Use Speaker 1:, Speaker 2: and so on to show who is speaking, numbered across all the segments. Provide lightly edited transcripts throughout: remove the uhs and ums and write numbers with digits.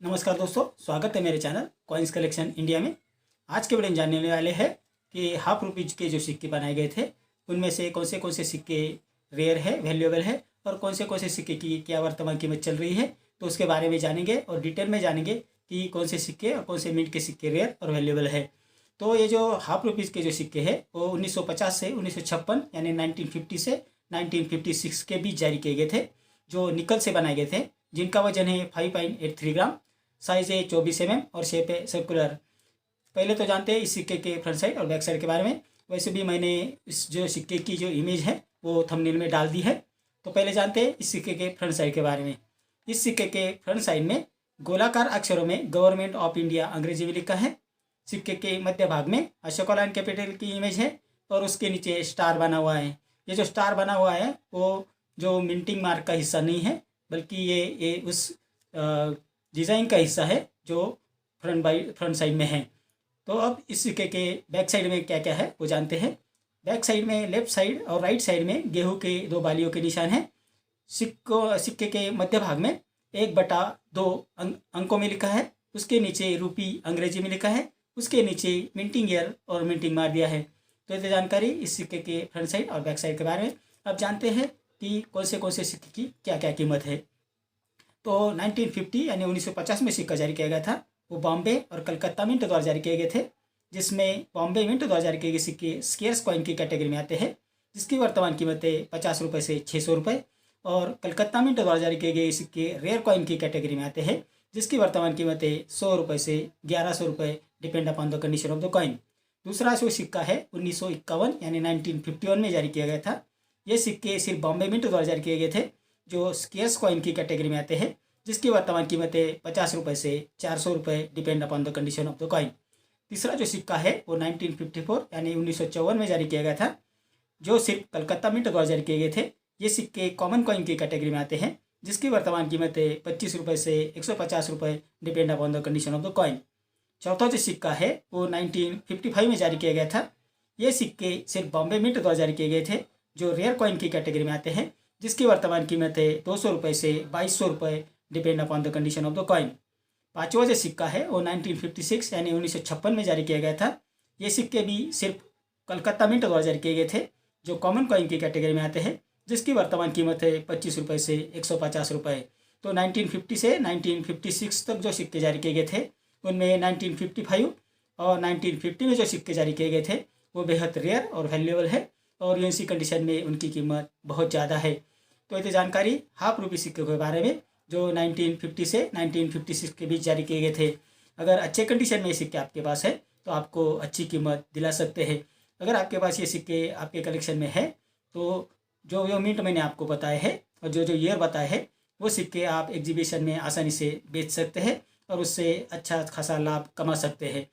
Speaker 1: नमस्कार दोस्तों, स्वागत है मेरे चैनल कॉइन्स कलेक्शन इंडिया में। आज के वीडियो में जानने वाले हैं कि हाफ रुपीज के जो सिक्के बनाए गए थे उनमें से कौन से सिक्के रेयर है, वैल्यूएबल है और कौन से सिक्के की क्या वर्तमान कीमत चल रही है, तो उसके बारे में जानेंगे और डिटेल में जानेंगे कि कौन से सिक्के और कौन से मिंट के सिक्के रेयर और वैल्यूएबल है। तो ये जो हाफ रुपीज़ के जो सिक्के हैं वो 1950 से 1956 यानी 1950 से 1956 के बीच जारी किए गए थे, जो निकल से बनाए गए थे, जिनका वजन है 5.83 ग्राम, साइज़ है 24 mm और शेप है सर्कुलर। पहले तो जानते हैं इस सिक्के के फ्रंट साइड और बैक साइड के बारे में। वैसे भी मैंने इस जो सिक्के की जो इमेज है वो थंबनेल में डाल दी है। तो पहले जानते हैं इस सिक्के के फ्रंट साइड के बारे में। इस सिक्के के फ्रंट साइड में गोलाकार अक्षरों में गवर्नमेंट ऑफ इंडिया अंग्रेजी में लिखा है। सिक्के के मध्य भाग में अशोका लैंड कैपिटल की इमेज है और उसके नीचे स्टार बना हुआ है। ये जो स्टार बना हुआ है वो जो मिंटिंग मार्क का हिस्सा नहीं है, बल्कि ये उस डिज़ाइन का हिस्सा है जो फ्रंट साइड में है। तो अब इस सिक्के के बैक साइड में क्या क्या है वो जानते हैं। बैक साइड में लेफ्ट साइड और राइट साइड में गेहूं के दो बालियों के निशान हैं। सिक्के के मध्य भाग में 1/2 अंकों में लिखा है। उसके नीचे रूपी अंग्रेजी में लिखा है। उसके नीचे मिंटिंग ईयर और मिंटिंग मार दिया है। तो ये जानकारी इस सिक्के के फ्रंट साइड और बैक साइड के बारे में। अब जानते हैं कि कौन से सिक्के की क्या क्या कीमत है। तो 1950 यानी 1950 में सिक्का जारी किया गया था। वो बॉम्बे और कलकत्ता मिंट द्वारा जारी किए गए थे, जिसमें बॉम्बे मिंट द्वारा जारी किए गए सिक्के स्केर्स कॉइन की कैटेगरी में आते हैं, जिसकी वर्तमान कीमत है 50 रुपये से 600 रुपये। और कलकत्ता मिंट द्वारा जारी किए गए सिक्के रेयर कॉइन की कैटेगरी में आते हैं, जिसकी वर्तमान कीमत है 100 रुपये से 1100 रुपये, depend upon the condition of the coin. दूसरा जो सिक्का है 1951 यानी 1951 में जारी किया गया था। ये सिक्के सिर्फ बॉम्बे मिंट द्वारा जारी किए गए थे, जो स्केर्स कॉइन की कैटेगरी में आते हैं, जिसकी वर्तमान कीमत है 50 रुपये से 400 रुपये, depend upon the condition of the coin. तीसरा जो सिक्का है वो 1954 यानी 1954 में जारी किया गया था, जो सिर्फ कलकत्ता मिंट द्वारा जारी किए गए थे। ये सिक्के कॉमन कॉइन की कैटेगरी में आते हैं, जिसकी वर्तमान कीमत है 25 रुपये से 150 रुपये, depend upon the condition of the coin. चौथा जो सिक्का है वो 1955 में जारी किया गया था। ये सिक्के सिर्फ बॉम्बे मिंट द्वारा जारी किए गए थे, जो रेयर कॉइन की कैटेगरी में आते हैं, जिसकी वर्तमान कीमत है 200 रुपये से 2200 रुपये, depend upon the condition of the coin. पाँचवा जो सिक्का है वो 1956 यानी 1956 में जारी किया गया था। ये सिक्के भी सिर्फ कलकत्ता मिंट द्वारा जारी किए गए थे, जो कॉमन कॉइन की कैटेगरी में आते हैं, जिसकी वर्तमान कीमत है 25 रुपये से 150 रुपये। तो 1950 से 1956 तक जो सिक्के जारी किए गए थे, उनमें 1955 और 1950 में जो सिक्के जारी किए गए थे वो बेहद रेयर और वैल्यूएबल है, और यूएनसी कंडीशन में उनकी कीमत बहुत ज़्यादा है। तो ये जानकारी हाफ रुपये सिक्के के बारे में, जो 1950 से 1956 के बीच जारी किए गए थे। अगर अच्छे कंडीशन में ये सिक्के आपके पास है तो आपको अच्छी कीमत दिला सकते हैं। अगर आपके पास ये सिक्के आपके कलेक्शन में है तो जो मिंट मैंने आपको बताया है और जो ईयर बताया है, वो सिक्के आप एग्जीबिशन में आसानी से बेच सकते हैं और उससे अच्छा खासा लाभ कमा सकते हैं।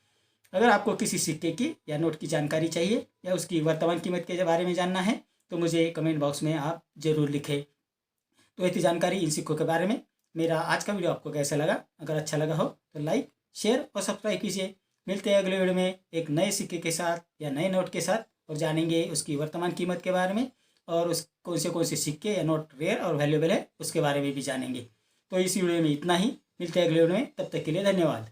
Speaker 1: अगर आपको किसी सिक्के की या नोट की जानकारी चाहिए या उसकी वर्तमान कीमत के बारे में जानना है तो मुझे कमेंट बॉक्स में आप ज़रूर लिखें। तो ये थी जानकारी इन सिक्कों के बारे में। मेरा आज का वीडियो आपको कैसा लगा? अगर अच्छा लगा हो तो लाइक, शेयर और सब्सक्राइब कीजिए। मिलते हैं अगले वीडियो में एक नए सिक्के के साथ या नए नोट के साथ, और जानेंगे उसकी वर्तमान कीमत के बारे में और उस कौन से सिक्के या नोट रेयर और वैल्यूएबल है उसके बारे में भी जानेंगे। तो इस वीडियो में इतना ही। मिलते हैं अगले वीडियो में, तब तक के लिए धन्यवाद।